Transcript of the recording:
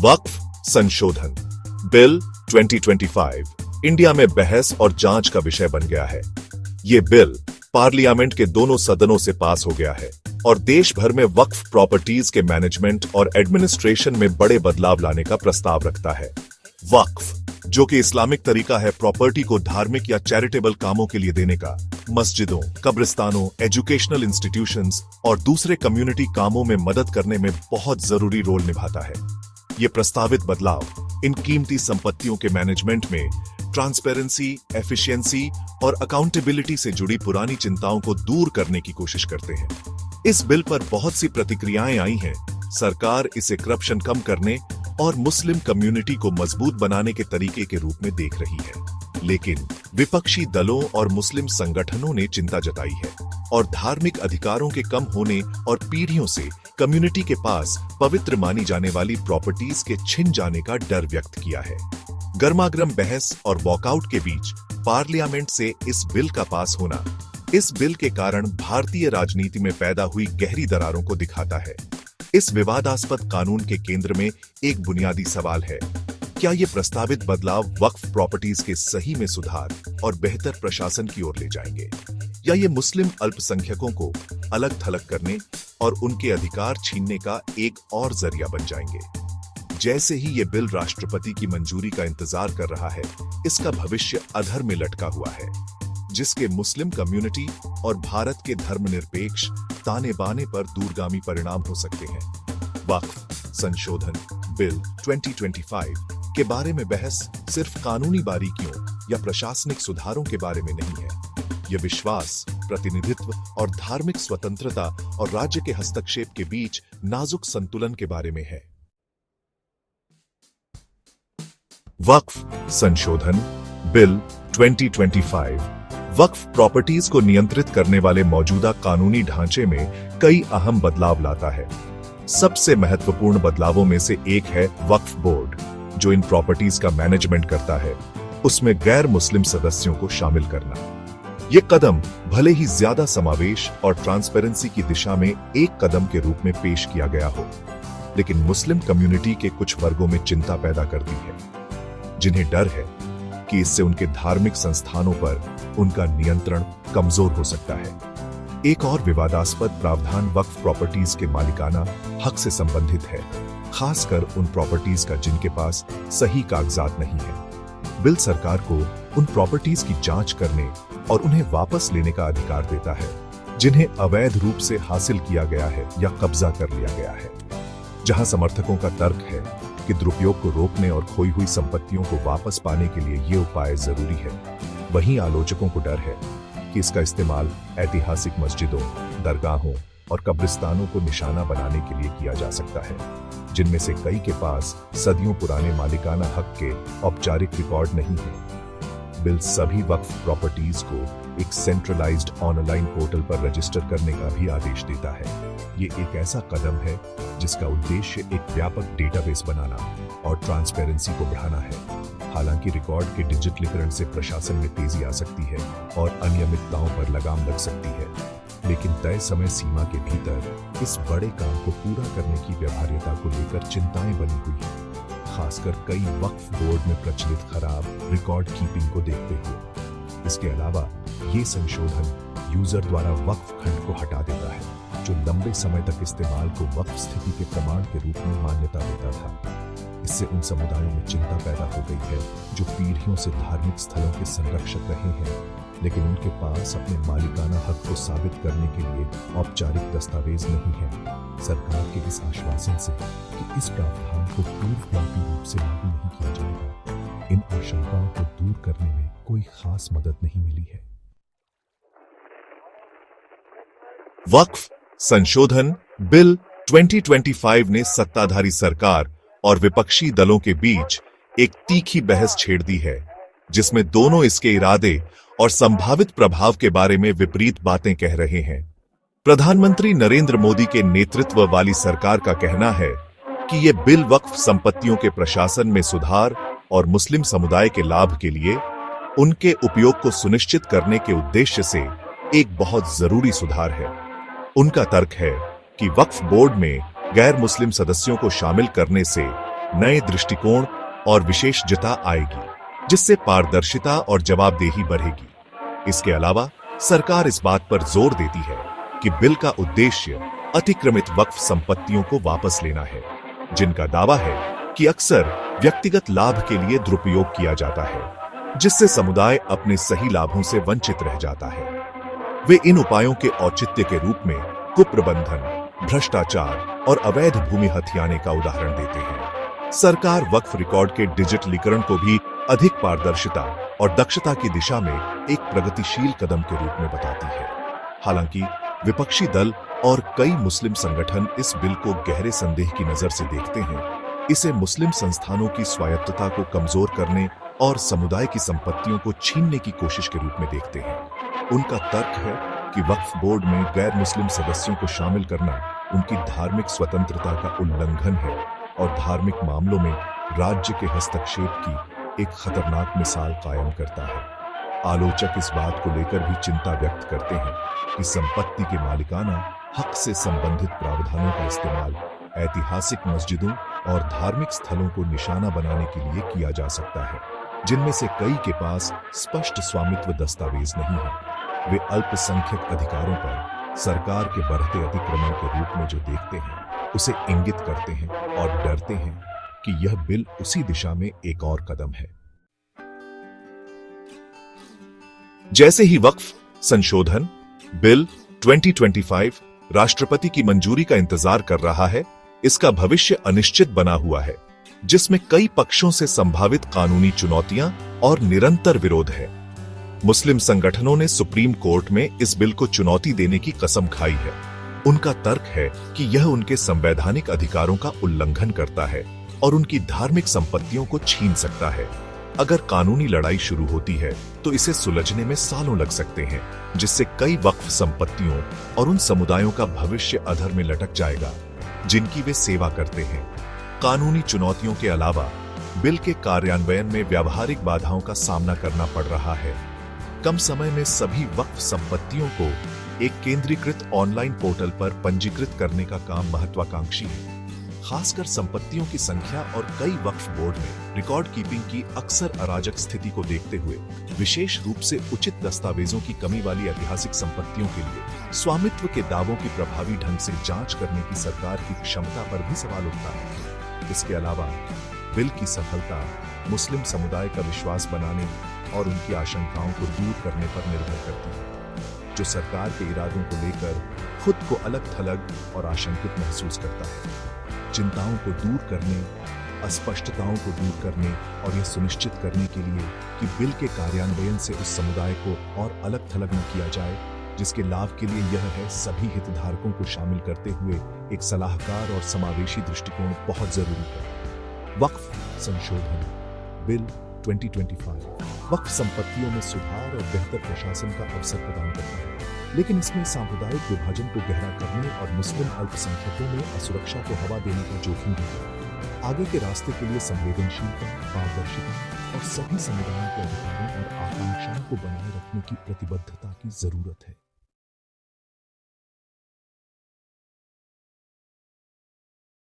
वक्फ संशोधन bill 2025 India में बहस और जांच का विषय बन गया है। ये बिल पार्लियामेंट के दोनों सदनों से पास हो गया है और देश भर में वक्फ प्रॉपर्टीज के मैनेजमेंट और एडमिनिस्ट्रेशन में बड़े बदलाव लाने का प्रस्ताव रखता है। वक्फ, जो कि इस्लामिक तरीका है प्रॉपर्टी को धार्मिक या चैरिटेबल कामों के लिए देने का, मस्जिदों, कब्रिस्तानों, एजुकेशनल इंस्टीट्यूशंस और दूसरे कम्युनिटी कामों में मदद करने में बहुत जरूरी रोल निभाता है। ये प्रस्तावित बदलाव इन कीमती संपत्तियों के मैनेजमेंट में ट्रांसपेरेंसी, एफिशिएंसी और अकाउंटेबिलिटी से जुड़ी पुरानी चिंताओं को दूर करने की कोशिश करते हैं। इस बिल पर बहुत सी प्रतिक्रियाएं आई हैं। सरकार इसे करप्शन कम करने और मुस्लिम कम्युनिटी को मजबूत बनाने के तरीके के रूप में देख रही है, लेकिन विपक्षी दलों और मुस्लिम संगठनों ने चिंता जताई है और धार्मिक अधिकारों के कम होने और पीढ़ियों से कम्युनिटी के पास पवित्र मानी जाने वाली प्रॉपर्टीज के छिन जाने का डर व्यक्त किया है। गर्मागर्म बहस और वॉकआउट के बीच पार्लियामेंट से इस बिल का पास होना इस बिल के कारण भारतीय राजनीति में पैदा हुई गहरी दरारों को दिखाता है। इस विवादास्पद कानून के केंद्र में एक बुनियादी सवाल है, क्या ये प्रस्तावित बदलाव वक्फ प्रॉपर्टीज के सही में सुधार और बेहतर प्रशासन की ओर ले जाएंगे, या ये मुस्लिम अल्पसंख्यकों को अलग थलग करने और उनके अधिकार छीनने का एक और जरिया बन जाएंगे। जैसे ही ये बिल राष्ट्रपति की मंजूरी का इंतजार कर रहा है, इसका भविष्य अधर में लटका हुआ है, जिसके मुस्लिम कम्युनिटी और भारत के धर्मनिरपेक्ष ताने बाने पर दूरगामी परिणाम हो सकते हैं। वक्फ संशोधन बिल 2025 के बारे में बहस सिर्फ कानूनी बारीकियों या प्रशासनिक सुधारों के बारे में नहीं है। यह विश्वास, प्रतिनिधित्व और धार्मिक स्वतंत्रता और राज्य के हस्तक्षेप के बीच नाजुक संतुलन के बारे में है। वक्फ संशोधन बिल 2025 वक्फ प्रॉपर्टीज को नियंत्रित करने वाले मौजूदा कानूनी ढांचे में कई अहम बदलाव लाता है। सबसे महत्वपूर्ण बदलावों में से एक है वक्फ बोर्ड, जो इन प्रॉपर्टीज का मैनेजमेंट करता है, उसमें गैर मुस्लिम सदस्यों को शामिल करना। ये कदम भले ही ज्यादा समावेश और ट्रांसपेरेंसी की दिशा में एक कदम के रूप में पेश किया गया हो, लेकिन मुस्लिम कम्युनिटी के कुछ वर्गों में चिंता पैदा करती है, जिन्हें डर है कि इससे उनके धार्मिक संस्थानों पर उनका नियंत्रण कमजोर हो सकता है। एक और विवादास्पद प्रावधान वक्फ प्रॉपर्टीज के मालिकाना हक से संबंधित है, खासकर उन प्रॉपर्टीज का जिनके पास सही कागजात नहीं है। बिल सरकार को उन प्रॉपर्टीज की जांच करने और उन्हें वापस लेने का अधिकार देता है, जिन्हें अवैध रूप से हासिल किया गया है या कब्जा कर लिया गया है। जहां समर्थकों का तर्क है कि दुरुपयोग को रोकने और खोई हुई संपत्तियों को वापस पाने के लिए ये उपाय जरूरी है, वहीं आलोचकों को डर है कि इसका इस्तेमाल ऐतिहासिक मस्जिदों, दरगाहों और कब्रिस्तानों को निशाना बनाने के लिए किया जा सकता है, जिनमें से कई के पास सदियों पुराने मालिकाना हक के औपचारिक रिकॉर्ड नहीं है। बिल सभी वक्फ प्रॉपर्टीज को एक सेंट्रलाइज्ड ऑनलाइन पोर्टल पर रजिस्टर करने का भी आदेश देता है। ये एक ऐसा कदम है जिसका उद्देश्य एक व्यापक डेटाबेस बनाना और ट्रांसपेरेंसी को बढ़ाना है। हालांकि रिकॉर्ड के डिजिटलीकरण से प्रशासन में तेजी आ सकती है और अनियमितताओं पर लगाम लग सकती है, लेकिन तय समय सीमा के भीतर इस बड़े काम को पूरा करने की व्यवहार्यता को लेकर चिंताएं बनी हुई हैं, खासकर कई वक्फ बोर्ड में प्रचलित खराब रिकॉर्ड कीपिंग को देखते हुए। इसके अलावा ये संशोधन यूजर द्वारा वक्फ खंड को हटा देता है, जो लंबे समय तक इस्तेमाल को वक्फ स्थिति के प्रमाण के रूप में मान्यता देता था। इससे उन समुदायों में चिंता पैदा हो गई है जो पीढ़ियों से धार्मिक स्थलों के संरक्षक रहे हैं, लेकिन उनके पास अपने मालिकाना हक को साबित करने के लिए औपचारिक दस्तावेज नहीं है। सरकार के इस आश्वासन से कि इस प्रावधान को पूर्वव्यापी रूप से लागू नहीं किया जाएगा, इन आशंकाओं को दूर करने में कोई खास मदद नहीं मिली है। वक्फ संशोधन बिल 2025 ने सत्ताधारी सरकार और विपक्षी दलों के बीच एक तीखी बहस छेड़ दी है, जिसमें दोनों इसके इरादे और संभावित प्रभाव के बारे में विपरीत बातें कह रहे हैं। प्रधानमंत्री नरेंद्र मोदी के नेतृत्व वाली सरकार का कहना है कि यह बिल वक्फ संपत्तियों के प्रशासन में सुधार और मुस्लिम समुदाय के लाभ के लिए उनके उपयोग को सुनिश्चित करने के उद्देश्य से एक बहुत जरूरी सुधार है। उनका तर्क है कि वक्फ बोर्ड में गैर मुस्लिम सदस्यों को शामिल करने से नए दृष्टिकोण और विशेषज्ञता आएगी, जिससे पारदर्शिता और जवाबदेही बढ़ेगी। इसके अलावा सरकार इस बात पर जोर देती है कि बिल का उद्देश्य अतिक्रमित वक्फ संपत्तियों को वापस लेना है, जिनका दावा है कि अक्सर व्यक्तिगत लाभ के लिए दुरुपयोग किया जाता है, जिससे समुदाय अपने सही लाभों से वंचित रह जाता है। वे इन उपायों के औचित्य के रूप में कुप्रबंधन, भ्रष्टाचार और अवैध भूमि हथियाने का उदाहरण देते हैं। सरकार वक्फ रिकॉर्ड के डिजिटलीकरण को भी अधिक पारदर्शिता और दक्षता की दिशा में एक प्रगतिशील कदम के रूप में बताती है। हालांकि विपक्षी दल और कई मुस्लिम संगठन इस बिल को गहरे संदेह की नजर से देखते हैं। इसे मुस्लिम संस्थानों की स्वायत्तता को कमजोर करने और समुदाय की संपत्तियों को छीनने की कोशिश के रूप में देखते हैं। उनका तर्क है कि वक्फ बोर्ड में गैर मुस्लिम सदस्यों को शामिल करना उनकी धार्मिक स्वतंत्रता का उल्लंघन है और धार्मिक मामलों में राज्य के हस्तक्षेप की एक खतरनाक मिसाल कायम करता है। आलोचक इस बात को लेकर भी चिंता व्यक्त करते हैं कि संपत्ति के मालिकाना हक से संबंधित प्रावधानों का इस्तेमाल ऐतिहासिक मस्जिदों और धार्मिक स्थलों को निशाना बनाने के लिए किया जा सकता है, जिनमें से कई के पास स्पष्ट स्वामित्व दस्तावेज नहीं है। वे अल्पसंख्यक अधिकारों पर सरकार के बढ़ते अतिक्रमण के रूप में जो देखते हैं, उसे इंगित करते हैं और डरते हैं कि यह बिल उसी दिशा में एक और कदम है। जैसे ही वक्फ संशोधन बिल 2025 राष्ट्रपति की मंजूरी का इंतजार कर रहा है, इसका भविष्य अनिश्चित बना हुआ है, जिसमें कई पक्षों से संभावित कानूनी चुनौतियां और निरंतर विरोध है। मुस्लिम संगठनों ने सुप्रीम कोर्ट में इस बिल को चुनौती देने की कसम खाई है। उनका तर्क है कि यह उनके संवैधानिक अधिकारों का उल्लंघन करता है और उनकी धार्मिक संपत्तियों को छीन सकता है। अगर कानूनी लड़ाई शुरू होती है तो इसे सुलझने में सालों लग सकते हैं, जिससे कई वक्फ संपत्तियों और उन समुदायों का भविष्य अधर में लटक जाएगा जिनकी वे सेवा करते हैं। कानूनी चुनौतियों के अलावा बिल के कार्यान्वयन में व्यावहारिक बाधाओं का सामना करना पड़ रहा है। कम समय में सभी वक्फ संपत्तियों को एक केंद्रीकृत ऑनलाइन पोर्टल पर पंजीकृत करने का काम महत्वाकांक्षी है। खासकर संपत्तियों की संख्या और कई वक्फ बोर्ड में रिकॉर्ड कीपिंग की अक्सर अराजक स्थिति को देखते हुए विशेष रूप से उचित दस्तावेजों की कमी वाली ऐतिहासिक संपत्तियों के लिए स्वामित्व के दावों की प्रभावी ढंग से जांच करने की सरकार की क्षमता पर भी सवाल उठता है। इसके अलावा बिल की सफलता मुस्लिम समुदाय का विश्वास बनाने और उनकी आशंकाओं को दूर करने पर निर्भर करती है, जो सरकार के इरादों को लेकर खुद को अलग-थलग और आशंकित महसूस करता है। चिंताओं को दूर करने, अस्पष्टताओं को दूर करने और यह सुनिश्चित करने के लिए कि बिल के कार्यान्वयन से उस समुदाय को और अलग-थलग न किया जाए, जिसके लाभ के लिए यह है सभी हितधारकों को शामिल करते हुए एक सलाहकार और समावेशी दृष्टिकोण बहुत जरूरी है। वक्फ संशोधन बिल 2025 वक्फ संपत्तियों में सुधार और बेहतर प्रशासन का अवसर प्रदान करता है, लेकिन इसमें सांप्रदायिक विभाजन को गहरा करने और मुस्लिम अल्पसंख्यकों में असुरक्षा को हवा देने का जोखिम भी है। आगे के रास्ते के लिए संवेदनशीलता, पारदर्शिता और सभी समुदायों के अधिकारों और आकांक्षाओं को बनाए रखने की प्रतिबद्धता की जरूरत है।